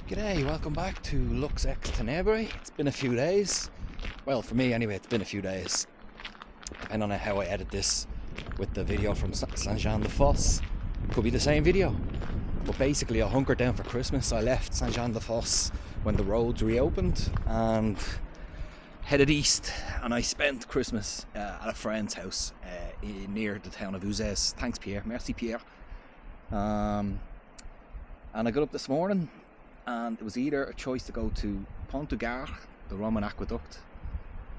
G'day, welcome back to Lux Ex Tenebrae. It's been a few days. Well, for me anyway, it's been a few days. Depending on how I edit this with the video from Saint-Jean-de-Fosse. Could be the same video. But basically I hunkered down for Christmas. I left Saint-Jean-de-Fosse when the roads reopened and headed east, and I spent Christmas at a friend's house near the town of Uzès. Thanks Pierre, merci Pierre. And I got up this morning and it was either a choice to go to Pont, the Roman aqueduct,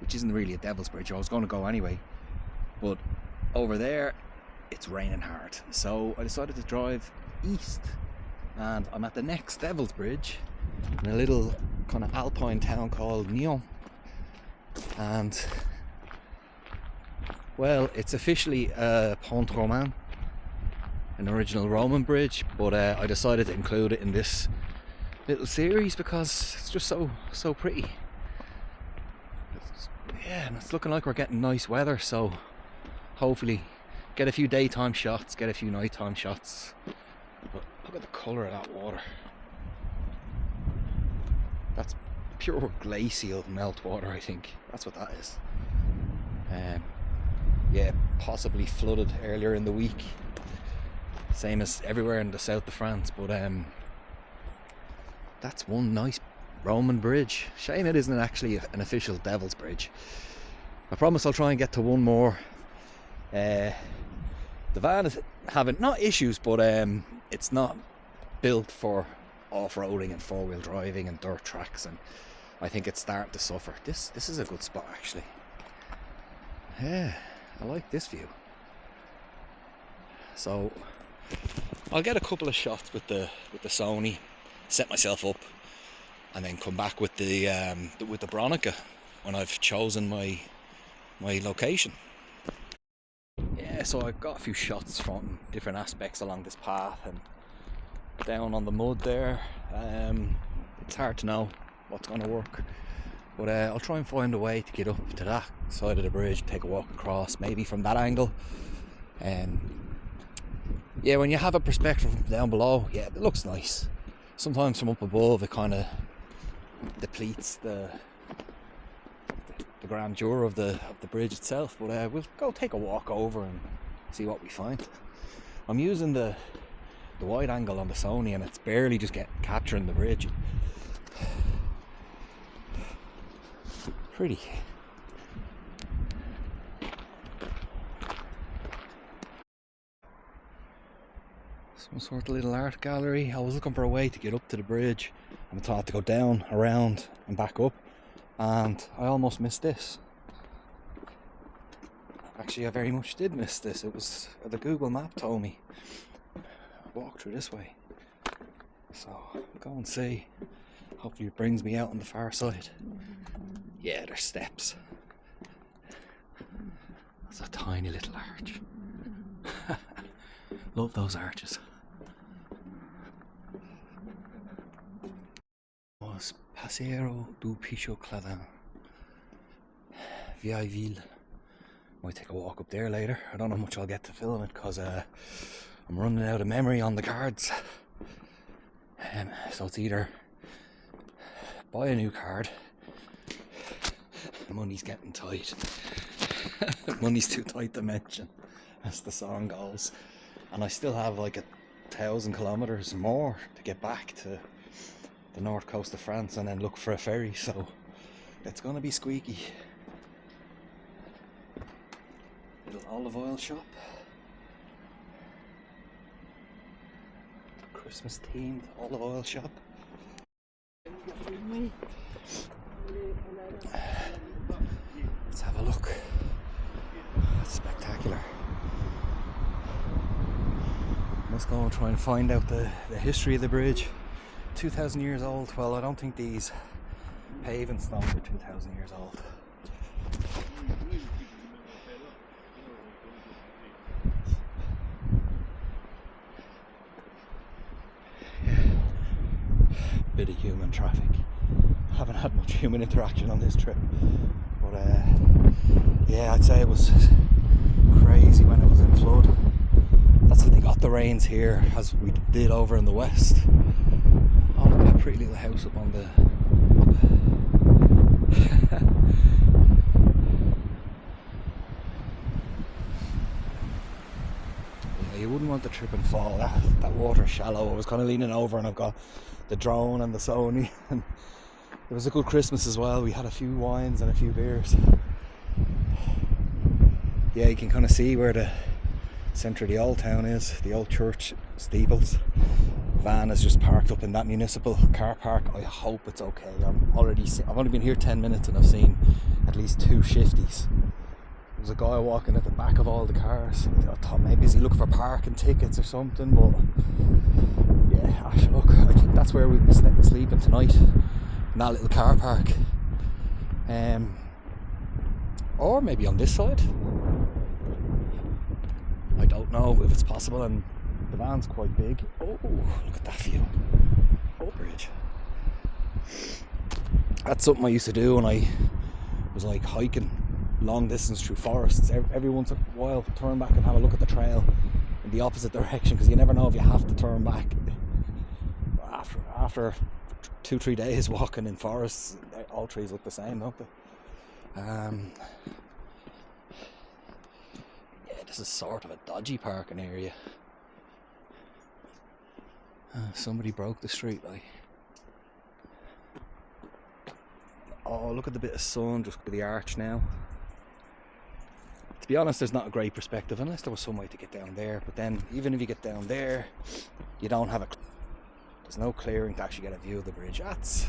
which isn't really a devil's bridge. I was going to go anyway, but over there it's raining hard, so I decided to drive east, and I'm at the next devil's bridge in a little kind of alpine town called NYONS. And well, it's officially a Pont Romain, an original Roman bridge, but I decided to include it in this little series because it's just so pretty. And it's looking like we're getting nice weather, so hopefully get a few daytime shots, get a few nighttime shots. But look at the colour of that water. That's pure glacial meltwater, I think. That's what that is. Yeah, possibly flooded earlier in the week, same as everywhere in the south of France, but that's one nice Roman bridge. Shame it isn't actually an official Devil's Bridge. I promise I'll try and get to one more. The van is having, not issues, but it's not built for off-roading and four-wheel driving and dirt tracks, and I think it's starting to suffer. This is a good spot actually. Yeah, I like this view. So I'll get a couple of shots with the Sony, set myself up, and then come back with the Bronica when I've chosen my location. Yeah, so I've got a few shots from different aspects along this path and down on the mud there. It's hard to know what's going to work, but I'll try and find a way to get up to that side of the bridge, take a walk across, maybe from that angle. Yeah, when you have a perspective from down below, yeah, it looks nice. Sometimes from up above it kind of depletes the grandeur of the bridge itself, but we'll go take a walk over and see what we find. I'm using the wide angle on the Sony and it's barely just capturing the bridge. Pretty. Some sort of little art gallery. I was looking for a way to get up to the bridge and I thought to go down, around and back up, and I almost missed this. Actually, I very much did miss this. It was the Google map told me walk through this way, so I'll go and see. Hopefully it brings me out on the far side. Yeah, there's steps. That's a tiny little arch. Love those arches. Was Passeio do Picho Cladin, Vieille Ville. Might take a walk up there later. I don't know how much I'll get to film it because I'm running out of memory on the cards. So it's either buy a new card. Money's getting tight. Money's too tight to mention, as the song goes. And I still have like 1,000 kilometers more to get back to the north coast of France and then look for a ferry, so it's gonna be squeaky. Little olive oil shop. Christmas themed olive oil shop. Let's have a look. That's spectacular. Let's go and try and find out the history of the bridge. 2,000 years old. Well, I don't think these paving stones are 2,000 years old. Yeah. Bit of human traffic. Haven't had much human interaction on this trip, but yeah, I'd say it was crazy when it was in flood. That's if they got the rains here as we did over in the west. Oh, look at that pretty little little house up on the yeah, you wouldn't want to trip and fall. That water's shallow. I was kind of leaning over and I've got the drone and the Sony, and it was a good Christmas as well. We had a few wines and a few beers. Yeah, you can kind of see where the centre of the old town is, the old church steeples. Van is just parked up in that municipal car park. I hope it's okay. I've only been here 10 minutes and I've seen at least 2 shifties. There's a guy walking at the back of all the cars. I thought maybe is he looking for parking tickets or something, but yeah, look, I think that's where we'll be sleeping tonight, in that little car park. Or maybe on this side. I don't know if it's possible, and the van's quite big. Oh, look at that view. Oh, bridge. That's something I used to do when I was like hiking long distance through forests. Every once in a while, turn back and have a look at the trail in the opposite direction, because you never know if you have to turn back. After 2-3 days walking in forests, all trees look the same, don't they? Yeah, this is sort of a dodgy parking area. Somebody broke the street light. Oh, look at the bit of sun just with the arch now. To be honest, there's not a great perspective unless there was some way to get down there. But then, even if you get down there, you don't have there's no clearing to actually get a view of the bridge. It's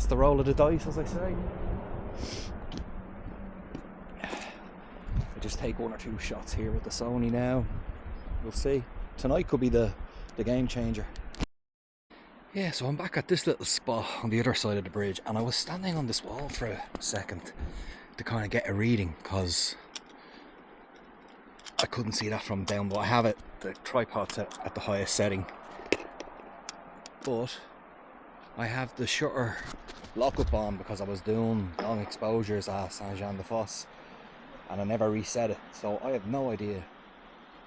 the roll of the dice, as I say. I just take 1 or 2 shots here with the Sony now. We'll see. Tonight could be the game changer. Yeah, so I'm back at this little spot on the other side of the bridge, and I was standing on this wall for a second to kind of get a reading, because I couldn't see that from down, but I have the tripod's at the highest setting, but I have the shutter lockup on because I was doing long exposures at Saint-Jean-de-Fosse and I never reset it, so I have no idea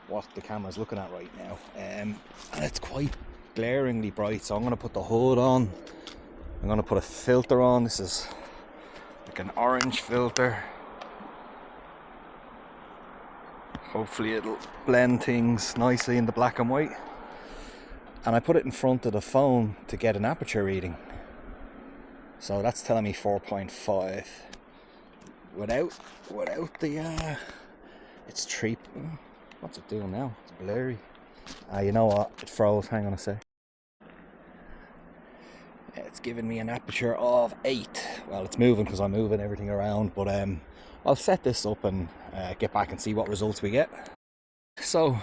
what the camera's looking at right now, and it's quite glaringly bright. So I'm going to put the hood on, I'm going to put a filter on. This is like an orange filter. Hopefully it'll blend things nicely in the black and white, and I put it in front of the phone to get an aperture reading. So that's telling me 4.5 without the it's 3. What's it doing now? It's blurry. You know what? It froze. Hang on a sec. It's giving me an aperture of 8. Well, it's moving because I'm moving everything around, but I'll set this up and get back and see what results we get. So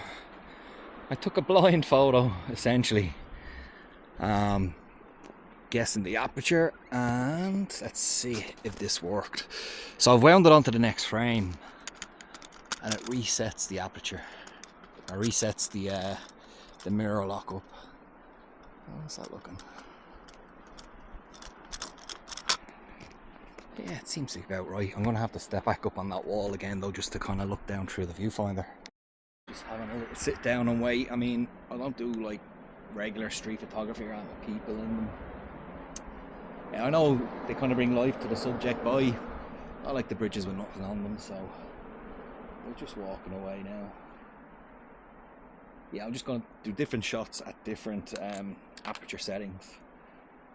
I took a blind photo, essentially, guessing the aperture, and let's see if this worked. So I've wound it onto the next frame, and it resets the aperture. It resets the mirror lockup. How's that looking? Yeah, it seems to be about right. I'm going to have to step back up on that wall again though, just to kind of look down through the viewfinder. Just having a little sit down and wait. I mean, I don't do like regular street photography around with people in them. Yeah, I know they kind of bring life to the subject, but I like the bridges with nothing on them, so we're just walking away now. Yeah, I'm just going to do different shots at different aperture settings,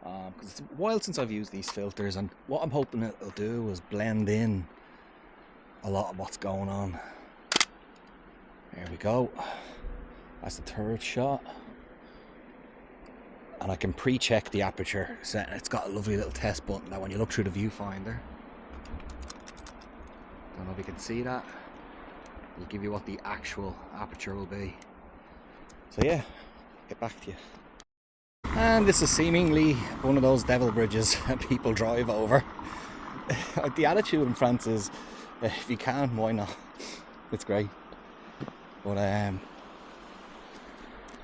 because it's a while since I've used these filters, and what I'm hoping it'll do is blend in a lot of what's going on. There we go. That's the third shot, and I can pre-check the aperture. It's got a lovely little test button that when you look through the viewfinder, don't know if you can see that, it'll give you what the actual aperture will be. So yeah, get back to you. And this is seemingly one of those devil bridges that people drive over. The attitude in France is, if you can, why not? It's great. But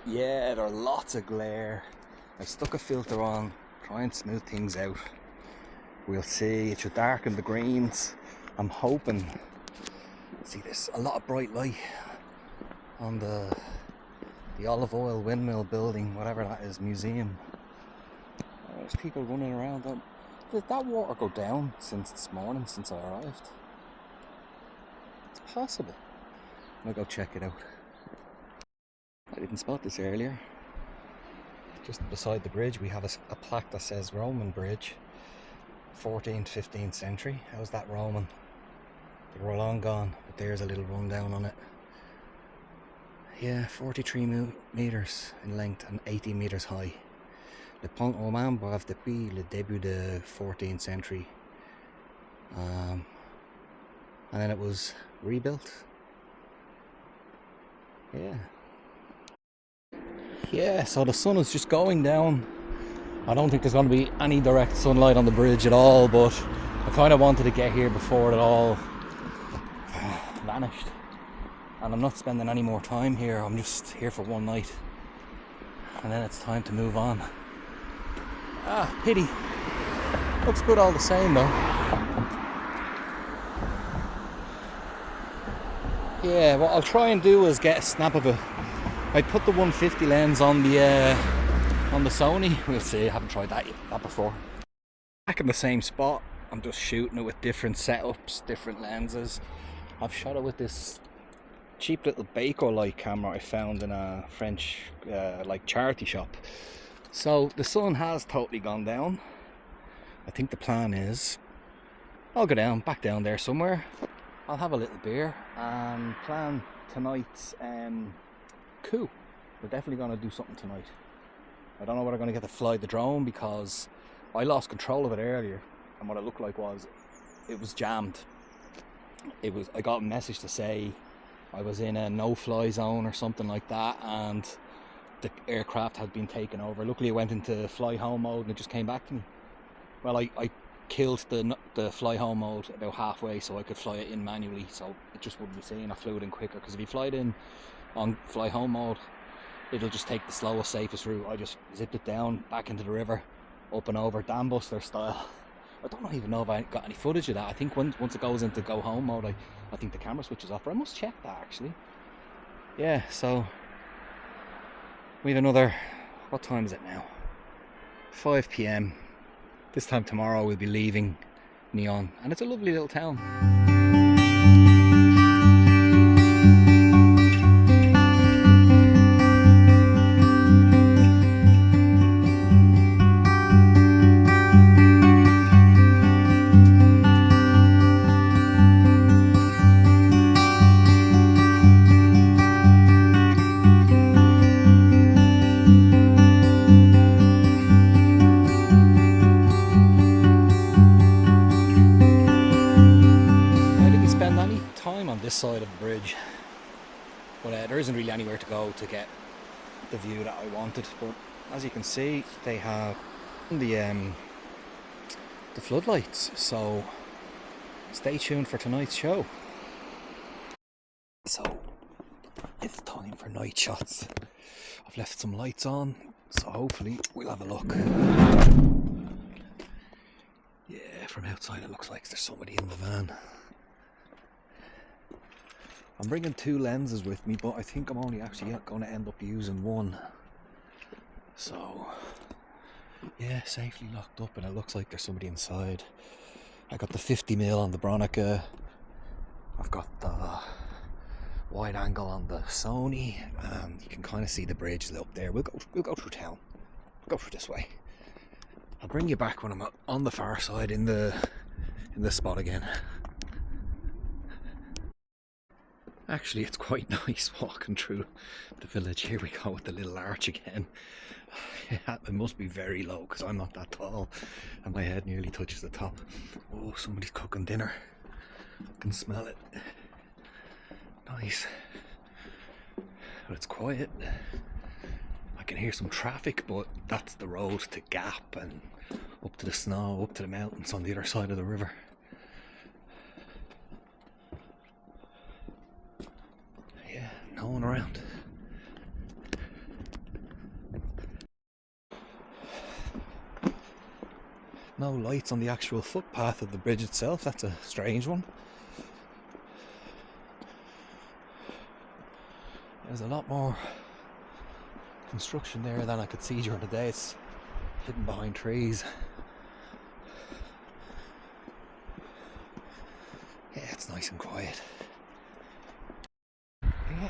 yeah, there are lots of glare. I stuck a filter on, try and smooth things out. We'll see. It should darken the greens. I'm hoping. See, there's a lot of bright light on the olive oil windmill building, whatever that is, museum. There's people running around. Did that water go down since this morning, since I arrived? It's possible. I'll go check it out. I didn't spot this earlier. Just beside the bridge we have a plaque that says Roman Bridge, 14th, 15th century. How's that Roman? They were long gone, but there's a little rundown on it. Yeah, 43 meters in length and 18 meters high. Le Pont Romain brave depuis le début de 14th century. And then it was rebuilt. Yeah, so the sun is just going down. I don't think there's going to be any direct sunlight on the bridge at all, but I kind of wanted to get here before it all vanished. And I'm not spending any more time here. I'm just here for one night, and then it's time to move on. Pity. Looks good all the same though. Yeah, what I'll try and do is get a snap of it. I put the 150 lens on the Sony. We'll see. I haven't tried that before. Back in the same spot. I'm just shooting it with different setups, different lenses. I've shot it with this cheap little Bakelite camera I found in a French like charity shop. So the sun has totally gone down. I think the plan is I'll go back down there somewhere. I'll have a little beer and plan tonight's coup. We're definitely going to do something tonight. I don't know whether I'm going to get to fly the drone because I lost control of it earlier, and what it looked like was it was jammed. I got a message to say I was in a no-fly zone or something like that, and the aircraft had been taken over. Luckily it went into fly home mode and it just came back to me. Well, I killed the fly home mode about halfway so I could fly it in manually, so it just wouldn't be seen. I flew it in quicker, because if you fly it in on fly home mode, it'll just take the slowest, safest route. I just zipped it down back into the river, up and over, dam buster style. I don't even know if I got any footage of that. I think once it goes into go home mode, I think the camera switches off, but I must check that actually. Yeah, so we have another, what time is it now? 5 p.m. This time tomorrow we'll be leaving NYONS, and it's a lovely little town. This side of the bridge, but there isn't really anywhere to go to get the view that I wanted. But as you can see, they have the floodlights, so stay tuned for tonight's show. So it's time for night shots. I've left some lights on, so hopefully we'll have a look. Yeah, from outside it looks like there's somebody in the van. I'm bringing 2 lenses with me, but I think I'm only actually going to end up using one. So, yeah, safely locked up, and it looks like there's somebody inside. I got the 50mm on the Bronica. I've got the wide angle on the Sony, and you can kind of see the bridge up there. We'll go through town. We'll go through this way. I'll bring you back when I'm on the far side in the spot again. Actually, it's quite nice walking through the village. Here we go with the little arch again. It must be very low because I'm not that tall and my head nearly touches the top. Oh, somebody's cooking dinner. I can smell it. Nice. But it's quiet. I can hear some traffic, but that's the road to Gap and up to the snow, up to the mountains on the other side of the river. No one around. No lights on the actual footpath of the bridge itself. That's a strange one. There's a lot more construction there than I could see during the day. It's hidden behind trees. Yeah, it's nice and quiet. Yeah.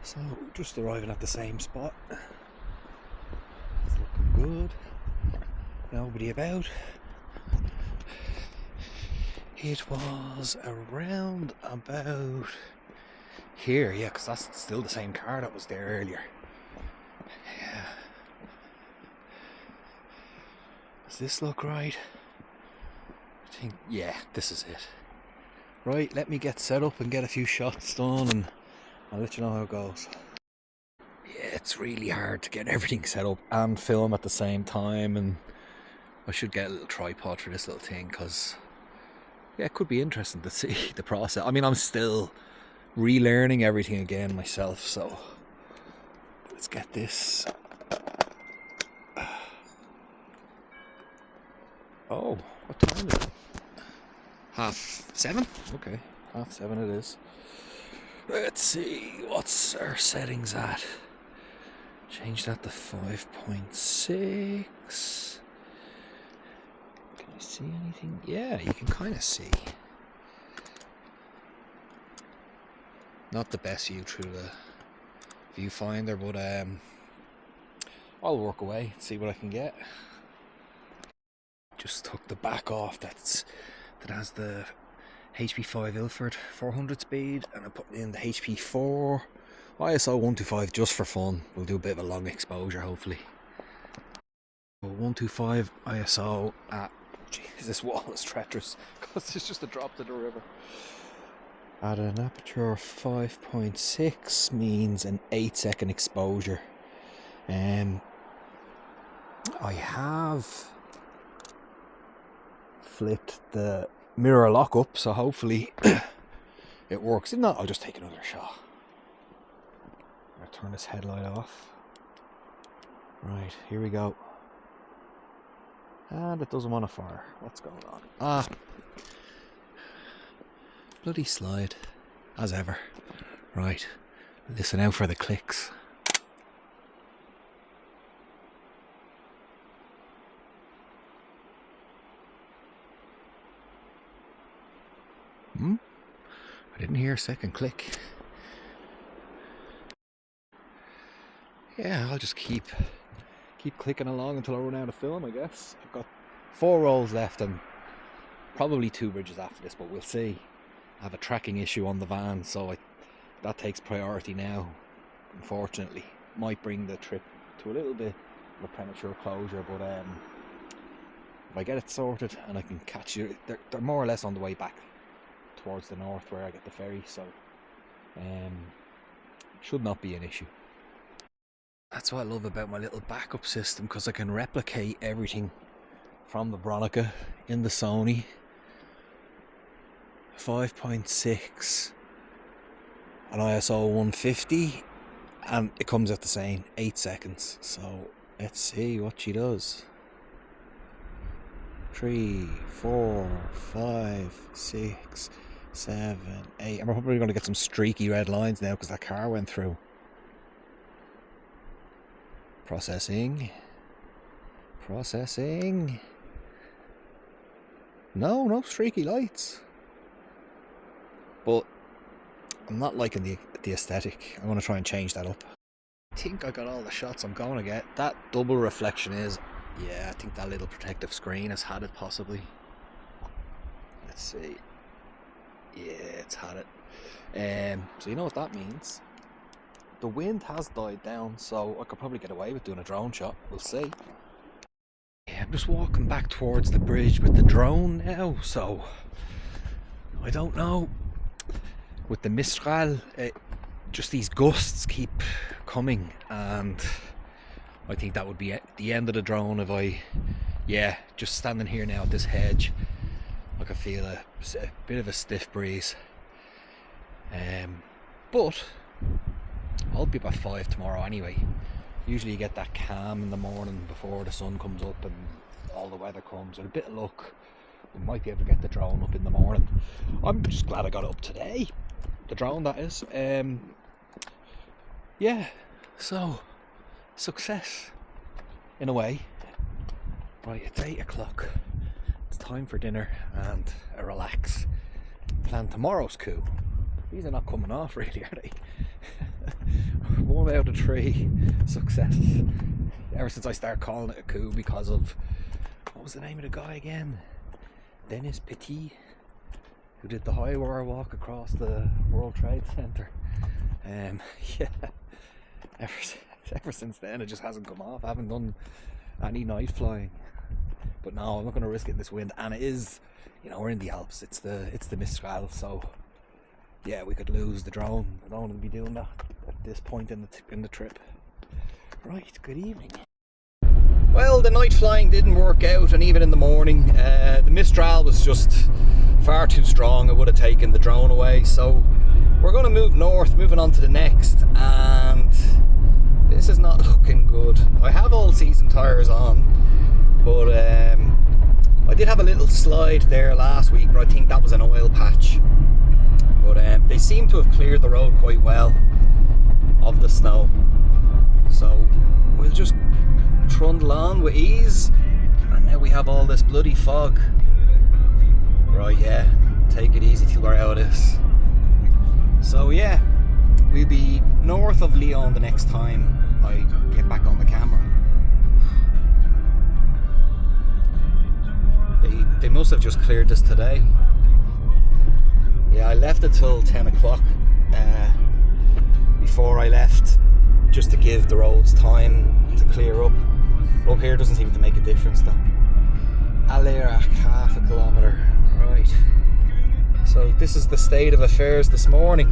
So, just arriving at the same spot. It's looking good. Nobody about. It was around about here, yeah, because that's still the same car that was there earlier. Yeah. Does this look right? I think, yeah, this is it. Right, let me get set up and get a few shots done, and I'll let you know how it goes. Yeah, it's really hard to get everything set up and film at the same time, and I should get a little tripod for this little thing, because yeah, it could be interesting to see the process. I mean, I'm still relearning everything again myself, so let's get this. Oh, what time is it? 7:30? Okay, 7:30 it is. Let's see, what's our settings at? Change that to 5.6. Can I see anything? Yeah, you can kind of see. Not the best view through the viewfinder, but I'll work away and see what I can get. Just took the back off that has the HP5 Ilford 400 speed, and I put in the HP4 ISO 125 just for fun. We'll do a bit of a long exposure hopefully. 125 ISO at, geez, this wall is treacherous because it's just a drop to the river. At an aperture of 5.6 means an 8-second exposure. I have flipped the mirror lock up, so hopefully it works. If not, I'll just take another shot. I'll turn this headlight off. Right, here we go. And it doesn't want to fire. What's going on? Ah, bloody slide, as ever. Right, listen out for the clicks. I didn't hear a second click. Yeah, I'll just keep clicking along until I run out of film, I guess. I've got 4 rolls left and probably 2 bridges after this, but we'll see. I have a tracking issue on the van, so that takes priority now, unfortunately. Might bring the trip to a little bit of a premature closure, but if I get it sorted and I can catch you, they're more or less on the way back towards the north where I get the ferry, so should not be an issue. That's what I love about my little backup system, because I can replicate everything from the Bronica in the Sony. 5.6 an ISO 150, and it comes out the same, 8 seconds. So let's see what she does. 3, 4, 5, 6, 7, 8. And we're probably going to get some streaky red lines now because that car went through. Processing. No streaky lights. But I'm not liking the aesthetic. I want to try and change that up. I think I got all the shots I'm going to get. That double reflection is, yeah, I think that little protective screen has had it possibly. Let's see. Yeah, it's had it. So you know what that means. The wind has died down, so I could probably get away with doing a drone shot. We'll see. Yeah, I'm just walking back towards the bridge with the drone now, so I don't know. With the Mistral, just these gusts keep coming, and I think that would be the end of the drone if just standing here now at this hedge, I can feel a bit of a stiff breeze. But I'll be up at 5 tomorrow anyway. Usually you get that calm in the morning before the sun comes up and all the weather comes. With a bit of luck, we might be able to get the drone up in the morning. I'm just glad I got it up today. The drone, that is. Yeah, so success. in a way. Right, it's 8 o'clock. It's time for dinner and a relax. Plan tomorrow's coup. These are not coming off really, are they? 1 out of 3 success. Ever since I started calling it a coup because of, what was the name of the guy again? Dennis Petit, who did the high wire walk across the World Trade Center. Yeah, ever since then it just hasn't come off. I haven't done any night flying. But no, I'm not going to risk it in this wind, and it is, you know, we're in the Alps. It's the Mistral, so yeah, we could lose the drone. I don't want to be doing that at this point in the trip. Right, good evening. Well, the night flying didn't work out, and even in the morning, the Mistral was just far too strong. It would have taken the drone away. So we're going to move north, moving on to the next, and this is not looking good. I have all season tyres on, but I did have a little slide there last week, but I think that was an oil patch. But they seem to have cleared the road quite well of the snow, so we'll just trundle on with ease. And now we have all this bloody fog. Right, yeah, take it easy till we're out of this. So yeah, we'll be north of Lyon the next time I get back on the camera. They must have just cleared this today. Yeah, I left it till 10 o'clock before I left, just to give the roads time to clear up. Up here doesn't seem to make a difference though. Aller, half a kilometre. Right. So this is the state of affairs this morning.